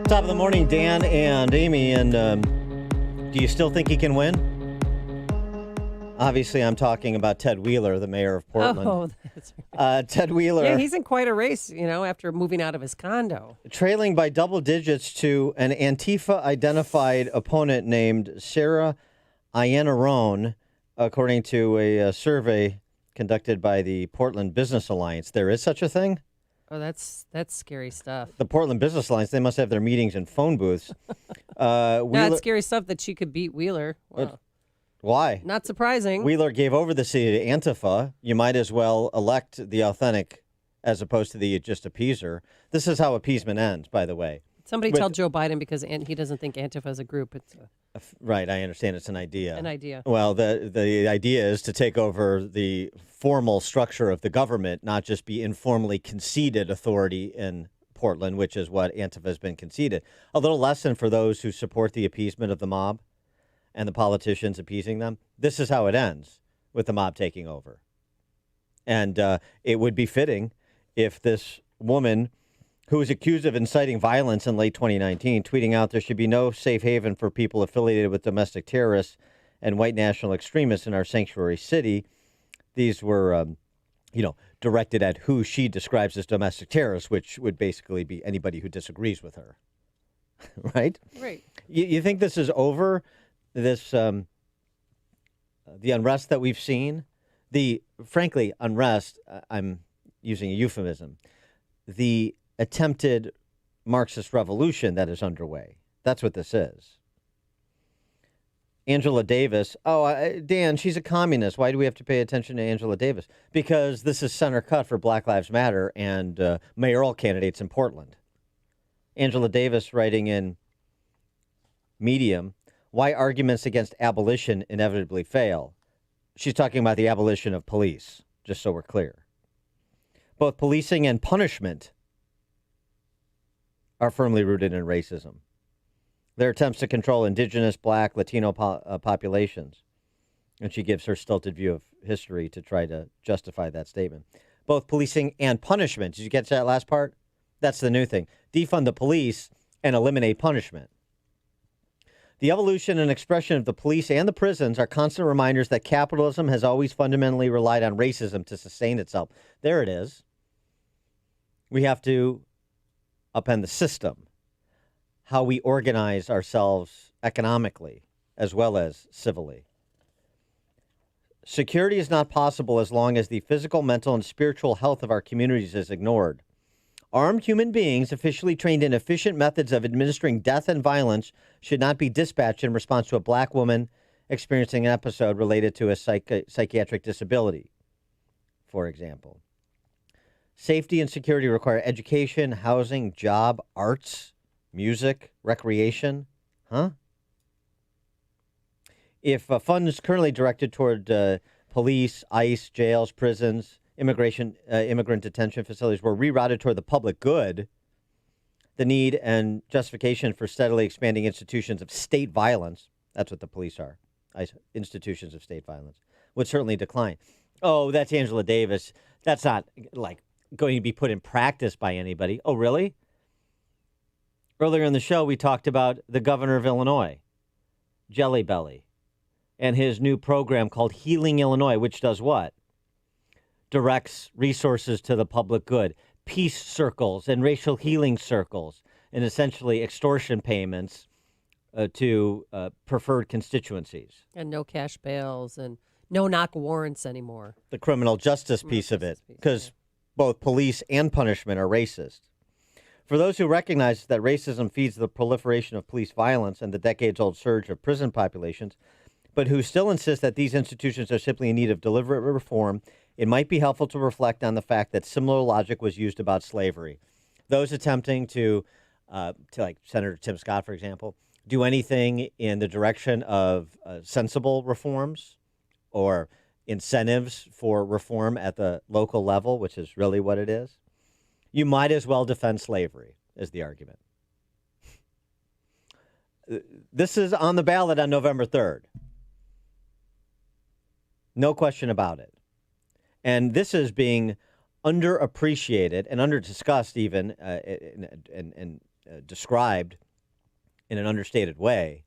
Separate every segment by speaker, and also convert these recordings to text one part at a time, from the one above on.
Speaker 1: Top of the morning, Dan and Amy. And do you still think he can win? Obviously, I'm talking about Ted Wheeler, the mayor of Portland.
Speaker 2: Oh, that's right.
Speaker 1: Ted Wheeler.
Speaker 2: Yeah, he's in quite a race, after moving out of his condo.
Speaker 1: Trailing by double digits to an Antifa-identified opponent named Sarah Iannarone, according to a survey conducted by the Portland Business Alliance. There is such a thing?
Speaker 2: Oh, that's scary stuff.
Speaker 1: The Portland Business Alliance, they must have their meetings in phone booths.
Speaker 2: No, it's scary stuff that she could beat Wheeler. Wow.
Speaker 1: Why?
Speaker 2: Not surprising.
Speaker 1: Wheeler gave over the city to Antifa. You might as well elect the authentic as opposed to the just appeaser. This is how appeasement ends, by the way.
Speaker 2: Somebody tell Joe Biden because he doesn't think Antifa is a group. It's
Speaker 1: right, I understand it's an idea.
Speaker 2: An idea.
Speaker 1: Well, the idea is to take over the formal structure of the government, not just be informally conceded authority in Portland, which is what Antifa has been conceded. A little lesson for those who support the appeasement of the mob and the politicians appeasing them. This is how it ends, with the mob taking over. And it would be fitting if this woman, who was accused of inciting violence in late 2019, tweeting out there should be no safe haven for people affiliated with domestic terrorists and white national extremists in our sanctuary city. These were, directed at who she describes as domestic terrorists, which would basically be anybody who disagrees with her. Right?
Speaker 2: Right.
Speaker 1: You think this is over? This, the unrest that we've seen? Frankly, unrest, I'm using a euphemism, the attempted Marxist revolution that is underway. That's what this is. Angela Davis. Dan, she's a communist. Why do we have to pay attention to Angela Davis? Because this is center cut for Black Lives Matter and mayoral candidates in Portland. Angela Davis writing in Medium, why arguments against abolition inevitably fail. She's talking about the abolition of police, just so we're clear. Both policing and punishment are firmly rooted in racism. Their attempts to control indigenous, black, Latino populations. And she gives her stilted view of history to try to justify that statement. Both policing and punishment. Did you get to that last part? That's the new thing. Defund the police and eliminate punishment. The evolution and expression of the police and the prisons are constant reminders that capitalism has always fundamentally relied on racism to sustain itself. There it is. We have to upend the system, how we organize ourselves economically as well as civilly. Security is not possible as long as the physical, mental, and spiritual health of our communities is ignored. Armed human beings officially trained in efficient methods of administering death and violence should not be dispatched in response to a black woman experiencing an episode related to a psychiatric disability, for example. Safety and security require education, housing, job, arts, music, recreation. If funds currently directed toward police, ICE, jails, prisons, immigrant detention facilities were rerouted toward the public good, the need and justification for steadily expanding institutions of state violence, that's what the police are, institutions of state violence, would certainly decline. Oh, that's Angela Davis. That's not going to be put in practice by anybody. Oh, really? Earlier in the show, we talked about the governor of Illinois, Jelly Belly, and his new program called Healing Illinois, which does what? Directs resources to the public good, peace circles and racial healing circles, and essentially extortion payments to preferred constituencies.
Speaker 2: And no cash bails and no knock warrants anymore.
Speaker 1: The criminal justice piece of it, because both police and punishment are racist. For those who recognize that racism feeds the proliferation of police violence and the decades-old surge of prison populations, but who still insist that these institutions are simply in need of deliberate reform, it might be helpful to reflect on the fact that similar logic was used about slavery. Those attempting to like Senator Tim Scott, for example, do anything in the direction of sensible reforms or incentives for reform at the local level, which is really what it is, you might as well defend slavery, is the argument. This is on the ballot on November 3rd. No question about it. And this is being underappreciated and underdiscussed even described in an understated way,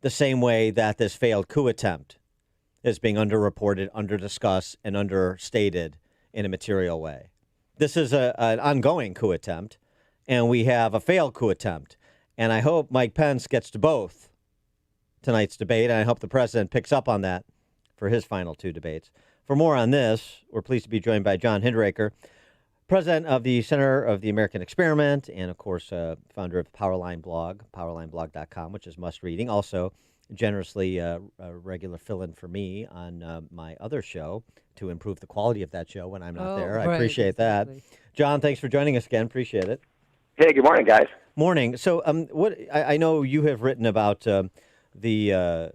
Speaker 1: the same way that this failed coup attempt is being underreported, underdiscussed, and understated in a material way. This is an ongoing coup attempt, and we have a failed coup attempt. And I hope Mike Pence gets to both tonight's debate, and I hope the president picks up on that for his final two debates. For more on this, we're pleased to be joined by John Hinderaker, president of the Center of the American Experiment, and, of course, founder of the Powerline blog, powerlineblog.com, which is must-reading. Also, generously a regular fill-in for me on my other show to improve the quality of that show when I'm not there. I appreciate that. John, thanks for joining us again. Appreciate it.
Speaker 3: Hey, good morning, guys.
Speaker 1: Morning. So what I know you have written about the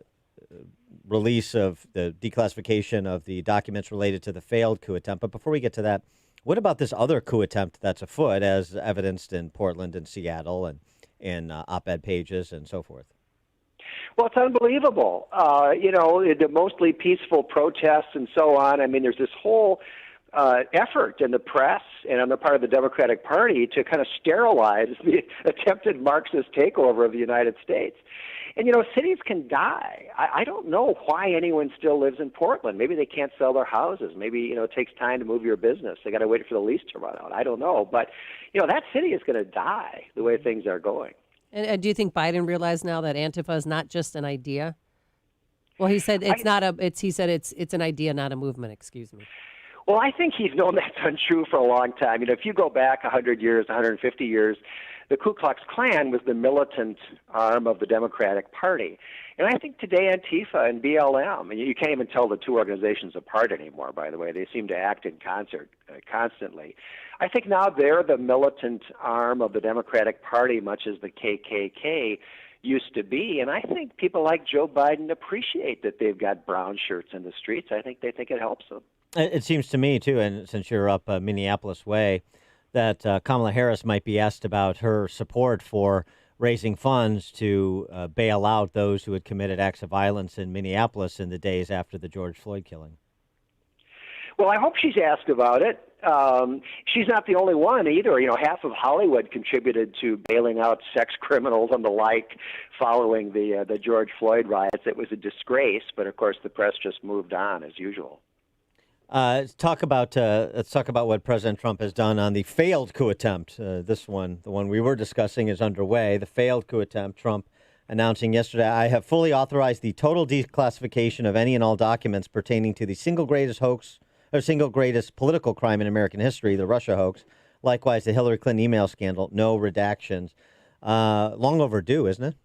Speaker 1: release of the declassification of the documents related to the failed coup attempt. But before we get to that, what about this other coup attempt that's afoot, as evidenced in Portland and Seattle and in op-ed pages and so forth?
Speaker 3: Well, it's unbelievable. The mostly peaceful protests and so on. I mean, there's this whole effort in the press and on the part of the Democratic Party to kind of sterilize the attempted Marxist takeover of the United States. And, cities can die. I don't know why anyone still lives in Portland. Maybe they can't sell their houses. Maybe, it takes time to move your business. They got to wait for the lease to run out. I don't know. But, that city is going to die the way things are going.
Speaker 2: And do you think Biden realized now that Antifa is not just an idea? Well, he said it's an idea, not a movement. Excuse me.
Speaker 3: Well, I think he's known that's untrue for a long time. If you go back 100 years, 150 years, the Ku Klux Klan was the militant arm of the Democratic Party. And I think today Antifa and BLM, and you can't even tell the two organizations apart anymore, by the way. They seem to act in concert constantly. I think now they're the militant arm of the Democratic Party, much as the KKK used to be. And I think people like Joe Biden appreciate that they've got brown shirts in the streets. I think they think it helps them.
Speaker 1: It seems to me, too, and since you're up Minneapolis way, that Kamala Harris might be asked about her support for raising funds to bail out those who had committed acts of violence in Minneapolis in the days after the George Floyd killing.
Speaker 3: Well, I hope she's asked about it. She's not the only one either. Half of Hollywood contributed to bailing out sex criminals and the like following the George Floyd riots. It was a disgrace, but of course the press just moved on as usual.
Speaker 1: Let's talk about what President Trump has done on the failed coup attempt. This one, the one we were discussing, is underway. The failed coup attempt. Trump announcing yesterday, "I have fully authorized the total declassification of any and all documents pertaining to the single greatest hoax or single greatest political crime in American history, the Russia hoax. Likewise, the Hillary Clinton email scandal. No redactions." Long overdue, isn't it?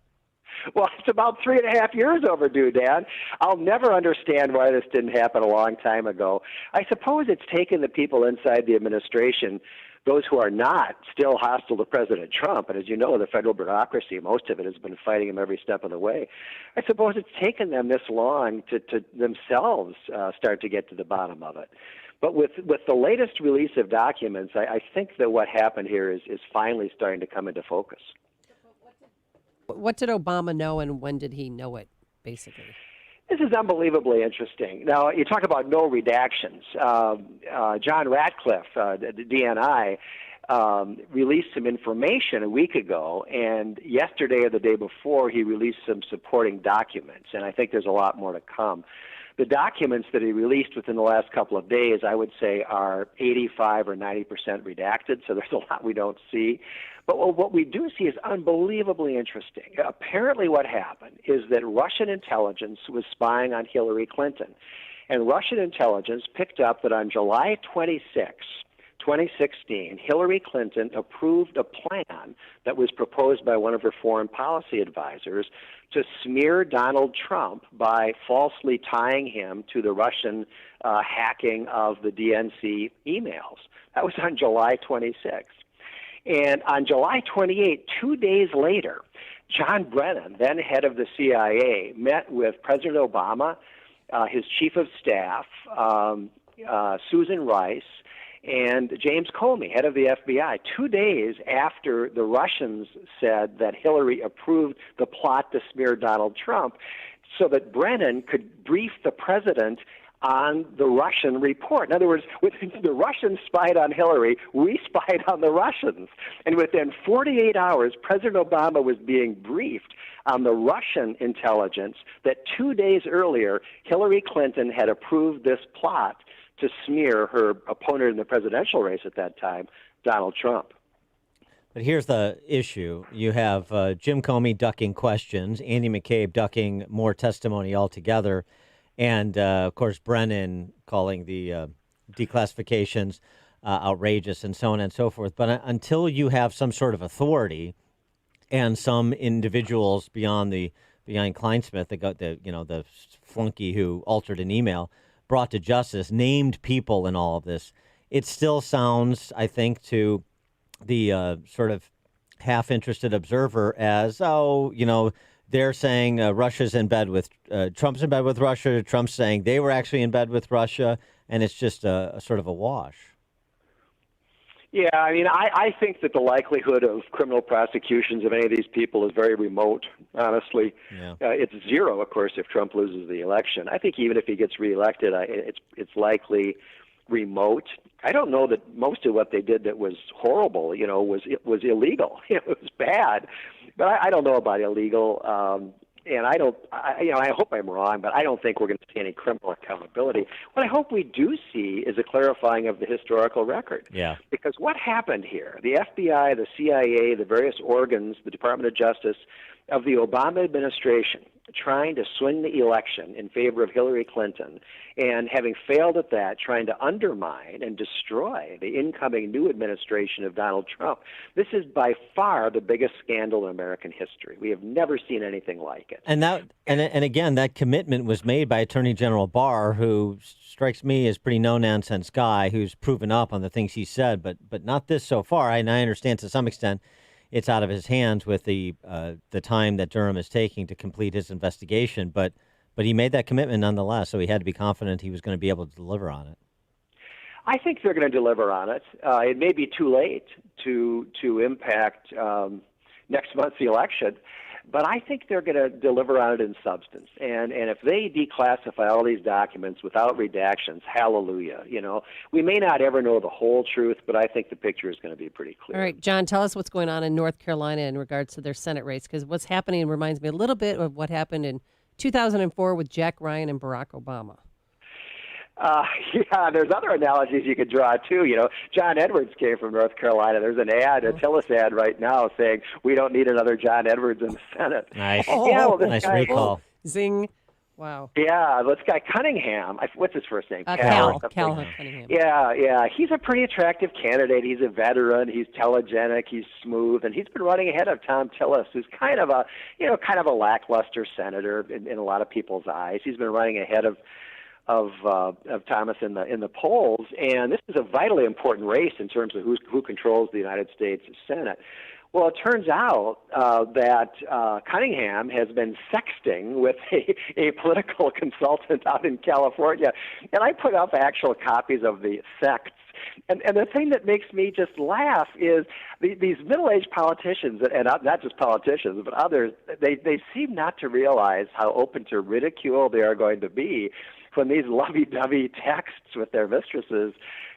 Speaker 3: Well, it's about 3.5 years overdue, Dan. I'll never understand why this didn't happen a long time ago. I suppose it's taken the people inside the administration, those who are not still hostile to President Trump, and as you know, the federal bureaucracy, most of it has been fighting him every step of the way. I suppose it's taken them this long to themselves start to get to the bottom of it. But with the latest release of documents, I think that what happened here is finally starting to come into focus.
Speaker 2: What did Obama know, and when did he know it, basically?
Speaker 3: This is unbelievably interesting. Now, you talk about no redactions. John Ratcliffe, the DNI, released some information a week ago, and yesterday or the day before, he released some supporting documents, and I think there's a lot more to come. The documents that he released within the last couple of days, I would say, are 85 or 90% redacted, so there's a lot we don't see. But what we do see is unbelievably interesting. Apparently what happened is that Russian intelligence was spying on Hillary Clinton, and Russian intelligence picked up that on July 26, 2016, Hillary Clinton approved a plan that was proposed by one of her foreign policy advisors to smear Donald Trump by falsely tying him to the Russian hacking of the DNC emails. That was on July 26. And on July 28, 2 days later, John Brennan, then head of the CIA, met with President Obama, his chief of staff, Susan Rice, and James Comey, head of the FBI, 2 days after the Russians said that Hillary approved the plot to smear Donald Trump, so that Brennan could brief the president on the Russian report. In other words, the Russians spied on Hillary, we spied on the Russians. And within 48 hours, President Obama was being briefed on the Russian intelligence that 2 days earlier, Hillary Clinton had approved this plot to smear her opponent in the presidential race at that time, Donald Trump.
Speaker 1: But here's the issue. You have Jim Comey ducking questions, Andy McCabe ducking more testimony altogether, and, of course, Brennan calling the declassifications outrageous and so on and so forth. But until you have some sort of authority and some individuals behind Kleinsmith, the flunky who altered an email, brought to justice, named people in all of this, it still sounds, I think, to the sort of half-interested observer as, they're saying Russia's in bed with, Trump's in bed with Russia, Trump's saying they were actually in bed with Russia, and it's just a sort of a wash.
Speaker 3: Yeah, I mean, I think that the likelihood of criminal prosecutions of any of these people is very remote, honestly.
Speaker 1: Yeah.
Speaker 3: It's zero, of course, if Trump loses the election. I think even if he gets reelected, it's likely remote. I don't know that most of what they did that was horrible, was illegal. It was bad, but I don't know about illegal. And I hope I'm wrong, but I don't think we're going to see any criminal accountability. What I hope we do see is a clarifying of the historical record.
Speaker 1: Yeah.
Speaker 3: Because what happened here, the FBI, the CIA, the various organs, the Department of Justice of the Obama administration trying to swing the election in favor of Hillary Clinton, and having failed at that, trying to undermine and destroy the incoming new administration of Donald Trump. This is by far the biggest scandal in American history. We have never seen anything like it.
Speaker 1: And again, that commitment was made by Attorney General Barr, who strikes me as pretty no-nonsense guy who's proven up on the things he said, but not this so far. And I understand to some extent it's out of his hands with the time that Durham is taking to complete his investigation. But he made that commitment nonetheless, so he had to be confident he was going to be able to deliver on it.
Speaker 3: I think they're going to deliver on it. It may be too late to impact next month's election, but I think they're going to deliver on it in substance. And if they declassify all these documents without redactions, hallelujah. We may not ever know the whole truth, but I think the picture is going to be pretty clear.
Speaker 2: All right, John, tell us what's going on in North Carolina in regards to their Senate race, because what's happening reminds me a little bit of what happened in 2004 with Jack Ryan and Barack Obama.
Speaker 3: Yeah, there's other analogies you could draw, too. John Edwards came from North Carolina. There's an ad, a Tillis ad right now saying, we don't need another John Edwards in the Senate.
Speaker 1: Nice.
Speaker 3: Nice
Speaker 1: recall.
Speaker 2: Zing. Wow.
Speaker 3: Yeah, this guy Cunningham, what's his first name?
Speaker 2: Cal Cunningham.
Speaker 3: Yeah. He's a pretty attractive candidate. He's a veteran. He's telegenic. He's smooth, and he's been running ahead of Tom Tillis, who's kind of a lackluster senator in a lot of people's eyes. He's been running ahead of Thomas in the polls, and this is a vitally important race in terms of who controls the United States Senate. Well, it turns out that Cunningham has been sexting with a political consultant out in California, and I put up actual copies of the sexts. And the thing that makes me just laugh is these middle-aged politicians, and not just politicians, but others, they seem not to realize how open to ridicule they are going to be when these lovey-dovey texts with their mistresses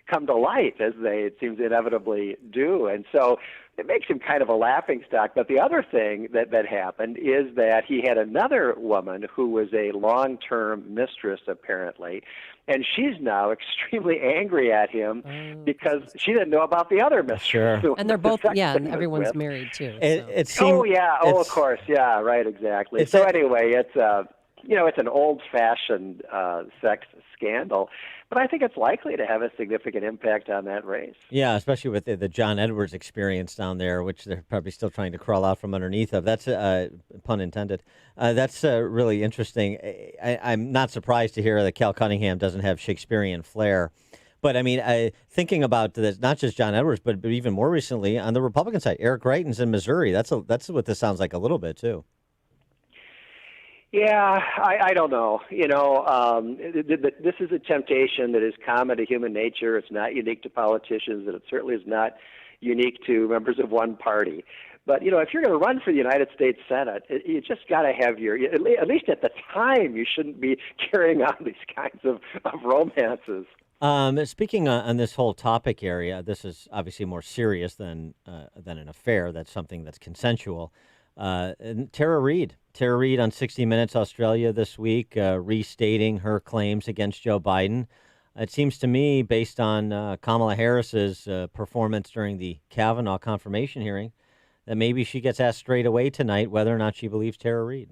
Speaker 3: come to light, as it seems inevitably do. And so it makes him kind of a laughingstock. But the other thing that happened is that he had another woman who was a long-term mistress, apparently, and she's now extremely angry at him because she didn't know about the other mistress.
Speaker 1: Sure.
Speaker 2: And they're both, and everyone's married, too.
Speaker 1: It seemed,
Speaker 3: of course. Yeah, right, exactly. So anyway, it's an old-fashioned sex scandal, but I think it's likely to have a significant impact on that race.
Speaker 1: Yeah, especially with the John Edwards experience down there, which they're probably still trying to crawl out from underneath of. That's, pun intended. That's really interesting. I'm not surprised to hear that Cal Cunningham doesn't have Shakespearean flair. But, I mean, thinking about this, not just John Edwards, but even more recently on the Republican side, Eric Greitens in Missouri. That's what this sounds like a little bit, too.
Speaker 3: Yeah, I don't know. This is a temptation that is common to human nature. It's not unique to politicians, and it certainly is not unique to members of one party. But, if you're going to run for the United States Senate, you just got to have at least at the time, you shouldn't be carrying on these kinds of romances.
Speaker 1: Speaking on this whole topic area, this is obviously more serious than an affair. That's something that's consensual. And Tara Reid on 60 Minutes Australia this week, restating her claims against Joe Biden. It seems to me, based on Kamala Harris's performance during the Kavanaugh confirmation hearing, that maybe she gets asked straight away tonight whether or not she believes Tara Reid.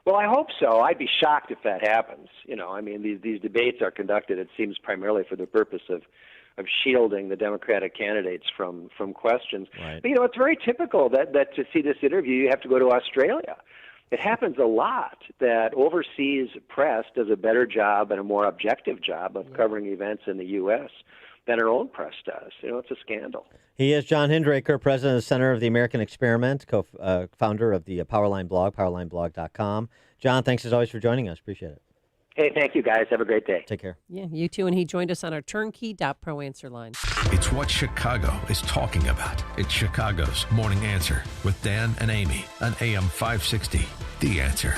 Speaker 3: Well, I hope so. I'd be shocked if that happens. These debates are conducted, it seems, primarily for the purpose of shielding the Democratic candidates from questions.
Speaker 1: Right.
Speaker 3: But, it's very typical that to see this interview, you have to go to Australia. It happens a lot that overseas press does a better job and a more objective job of covering events in the U.S. than our own press does. It's a scandal. He
Speaker 1: is John Hinderaker, president of the Center of the American Experiment, co-founder of the Powerline blog, powerlineblog.com. John, thanks as always for joining us. Appreciate it.
Speaker 3: Hey, thank you, guys. Have a great day.
Speaker 1: Take care.
Speaker 2: Yeah, you too. And he joined us on our turnkey.pro answer line.
Speaker 4: It's what Chicago is talking about. It's Chicago's Morning Answer with Dan and Amy on AM 560. The Answer.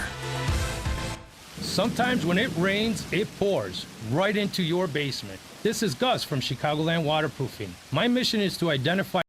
Speaker 5: Sometimes when it rains, it pours right into your basement. This is Gus from Chicagoland Waterproofing. My mission is to identify